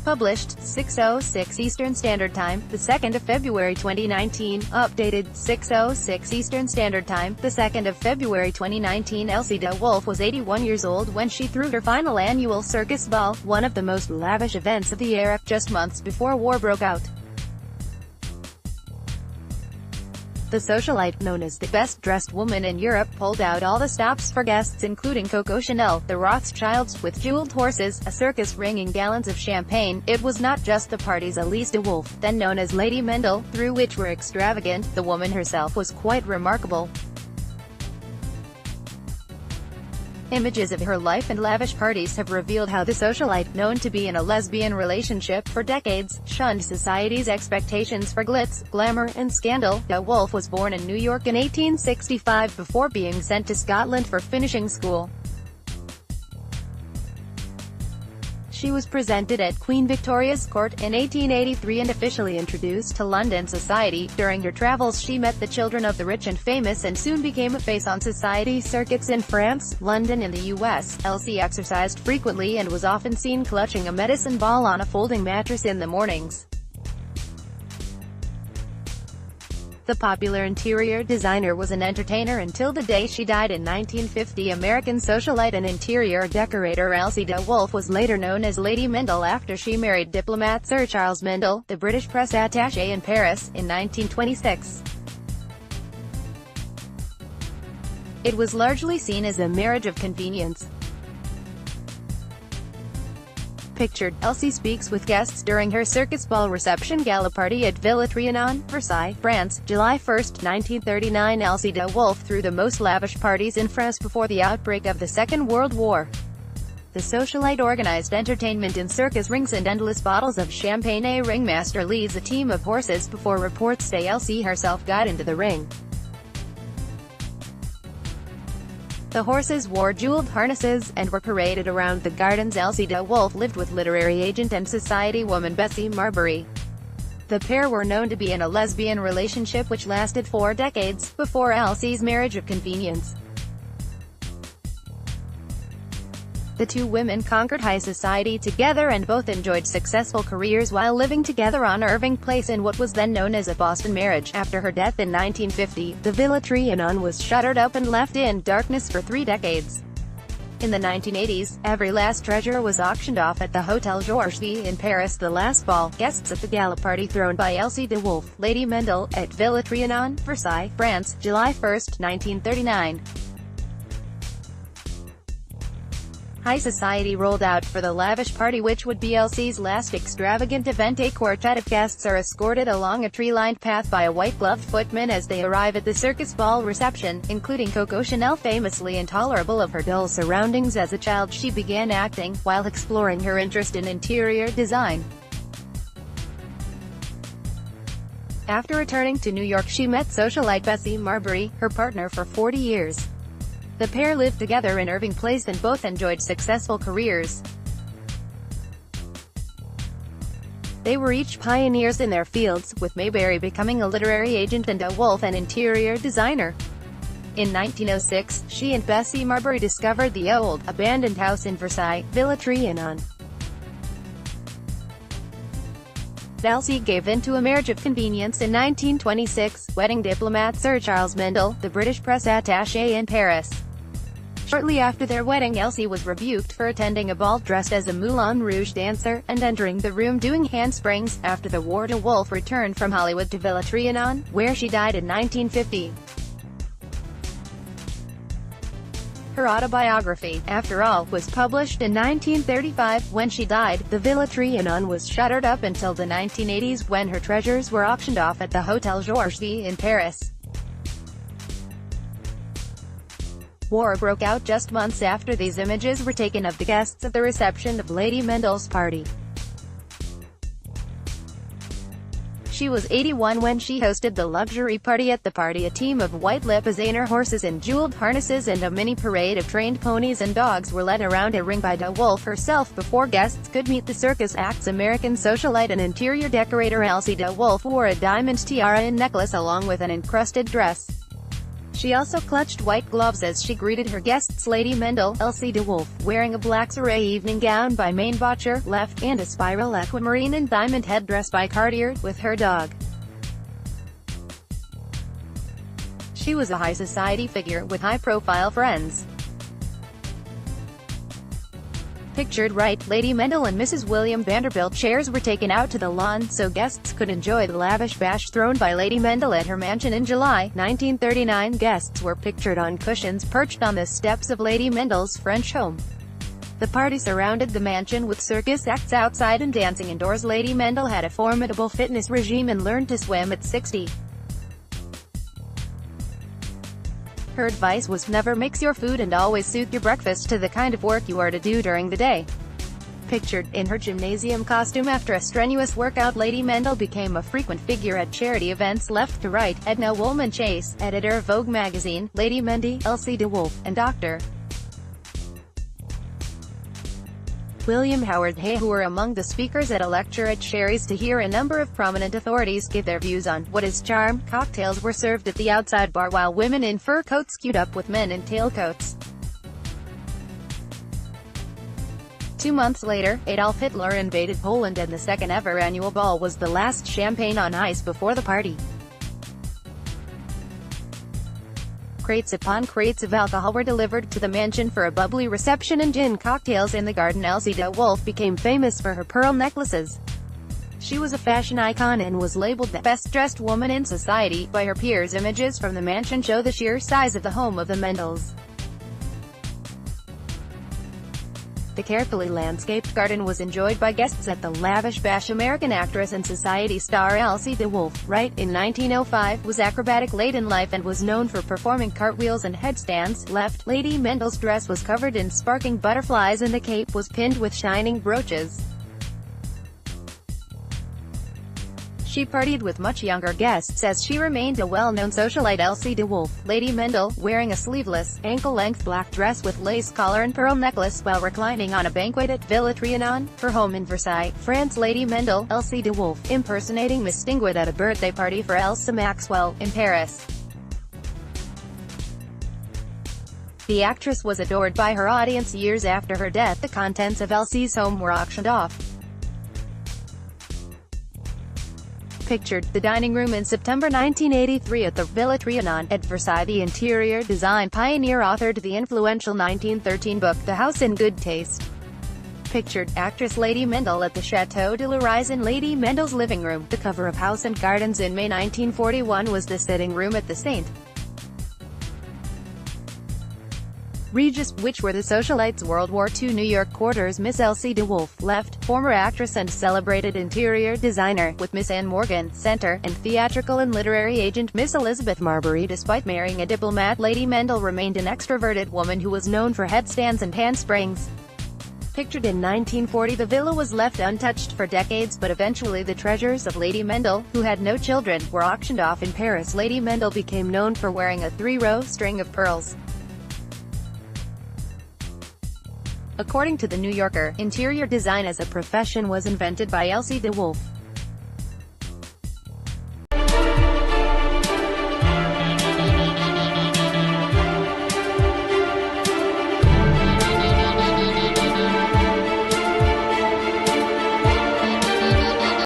Published, 6:06 Eastern Standard Time, the 2nd of February 2019. Updated, 6:06 Eastern Standard Time, the 2nd of February 2019. Elsie de Wolfe was 81 years old when she threw her final annual Circus Ball, one of the most lavish events of the era, just months before war broke out. The socialite, known as the best-dressed woman in Europe, pulled out all the stops for guests including Coco Chanel, the Rothschilds, with jeweled horses, a circus ringing gallons of champagne. It was not just the party's Elise de Wolfe, then known as Lady Mendl, through which were extravagant. The woman herself was quite remarkable. Images of her life and lavish parties have revealed how the socialite, known to be in a lesbian relationship for decades, shunned society's expectations for glitz, glamour, and scandal. De Wolfe was born in New York in 1865 before being sent to Scotland for finishing school. She was presented at Queen Victoria's court in 1883 and officially introduced to London society. During her travels she met the children of the rich and famous and soon became a face on society circuits in France, London and the US. Elsie exercised frequently and was often seen clutching a medicine ball on a folding mattress in the mornings. The popular interior designer was an entertainer until the day she died in 1950. American socialite and interior decorator Elsie de Wolfe was later known as Lady Mendl after she married diplomat Sir Charles Mendl, the British press attaché in Paris, in 1926. It was largely seen as a marriage of convenience. Pictured, Elsie speaks with guests during her Circus Ball reception gala party at Villa Trianon, Versailles, France, July 1, 1939. Elsie de Wolfe threw the most lavish parties in France before the outbreak of the Second World War. The socialite organized entertainment in circus rings and endless bottles of champagne. A ringmaster leads a team of horses before reports say Elsie herself got into the ring. The horses wore jeweled harnesses, and were paraded around the gardens. Elsie de Wolfe lived with literary agent and society woman Bessie Marbury. The pair were known to be in a lesbian relationship which lasted 4 decades, before Elsie's marriage of convenience. The two women conquered high society together and both enjoyed successful careers while living together on Irving Place in what was then known as a Boston marriage. After her death in 1950, the Villa Trianon was shuttered up and left in darkness for 3 decades. In the 1980s, every last treasure was auctioned off at the Hotel Georges V in Paris. The last ball, guests at the gala party thrown by Elsie de Wolfe, Lady Mendl, at Villa Trianon, Versailles, France, July 1, 1939. High society rolled out for the lavish party which would be Elsie's last extravagant event. A quartet of guests are escorted along a tree-lined path by a white-gloved footman as they arrive at the Circus Ball reception, including Coco Chanel. Famously intolerable of her dull surroundings as a child, she began acting, while exploring her interest in interior design. After returning to New York she met socialite Bessie Marbury, her partner for 40 years. The pair lived together in Irving Place and both enjoyed successful careers. They were each pioneers in their fields, with Marbury becoming a literary agent and de Wolfe an interior designer. In 1906, she and Bessie Marbury discovered the old, abandoned house in Versailles, Villa Trianon. Elsie gave in to a marriage of convenience in 1926, wedding diplomat Sir Charles Mendl, the British press attaché in Paris. Shortly after their wedding Elsie was rebuked for attending a ball dressed as a Moulin Rouge dancer, and entering the room doing handsprings. After the war de Wolfe returned from Hollywood to Villa Trianon, where she died in 1950. Her autobiography, After All, was published in 1935. When she died, the Villa Trianon was shuttered up until the 1980s when her treasures were auctioned off at the Hotel Georges V in Paris. War broke out just months after these images were taken of the guests at the reception of Lady Mendl's party. She was 81 when she hosted the luxury party. At the party, a team of white limousine horses in jeweled harnesses and a mini parade of trained ponies and dogs were led around a ring by de Wolfe herself before guests could meet the circus acts. American socialite and interior decorator Elsie de Wolfe wore a diamond tiara and necklace along with an encrusted dress. She also clutched white gloves as she greeted her guests. Lady Mendl, Elsie de Wolfe, wearing a black soiree evening gown by Main Botcher, left, and a spiral aquamarine and diamond headdress by Cartier, with her dog. She was a high society figure, with high-profile friends. Pictured right, Lady Mendl and Mrs. William Vanderbilt chairs were taken out to the lawn so guests could enjoy the lavish bash thrown by Lady Mendl at her mansion in July 1939. Guests were pictured on cushions perched on the steps of Lady Mendl's French home. The party surrounded the mansion with circus acts outside and dancing indoors. Lady Mendl had a formidable fitness regime and learned to swim at 60. Her advice was, never mix your food and always suit your breakfast to the kind of work you are to do during the day. Pictured in her gymnasium costume after a strenuous workout, Lady Mendl became a frequent figure at charity events. Left to right, Edna Woolman Chase, editor of Vogue magazine, Lady Mendl, Elsie de Wolfe, and Dr. William Howard Hay, who were among the speakers at a lecture at Sherry's to hear a number of prominent authorities give their views on what is charm. Cocktails were served at the outside bar while women in fur coats queued up with men in tailcoats. 2 months later, Adolf Hitler invaded Poland and the second ever annual ball was the last champagne on ice before the party. Crates upon crates of alcohol were delivered to the mansion for a bubbly reception and gin cocktails in the garden. Elsie de Wolfe became famous for her pearl necklaces. She was a fashion icon and was labeled the best-dressed woman in society by her peers. Images from the mansion show the sheer size of the home of the Mendls. The carefully landscaped garden was enjoyed by guests at the lavish bash. American actress and society star Elsie de Wolfe, right, in 1905, was acrobatic late in life and was known for performing cartwheels and headstands. Left, Lady Mendl's dress was covered in sparkling butterflies and the cape was pinned with shining brooches. She partied with much younger guests as she remained a well-known socialite. Elsie de Wolfe, Lady Mendl, wearing a sleeveless, ankle-length black dress with lace collar and pearl necklace while reclining on a banquet at Villa Trianon, her home in Versailles, France. Lady Mendl, Elsie de Wolfe, impersonating Miss Stingwood at a birthday party for Elsa Maxwell, in Paris. The actress was adored by her audience. Years after her death, the contents of Elsie's home were auctioned off. Pictured, the dining room in September 1983 at the Villa Trianon, at Versailles. The interior design pioneer authored the influential 1913 book, The House in Good Taste. Pictured, actress Lady Mendl at the Château de Lourdes in Lady Mendl's living room. The cover of House and Gardens in May 1941 was the sitting room at the St. Regis, which were the socialites' World War II New York quarters. Miss Elsie de Wolfe, left, former actress and celebrated interior designer, with Miss Anne Morgan, center, and theatrical and literary agent Miss Elizabeth Marbury. Despite marrying a diplomat, Lady Mendl remained an extroverted woman who was known for headstands and handsprings. Pictured in 1940, the villa was left untouched for decades, but eventually the treasures of Lady Mendl, who had no children, were auctioned off in Paris. Lady Mendl became known for wearing a 3-row string of pearls. According to The New Yorker, interior design as a profession was invented by Elsie de Wolfe.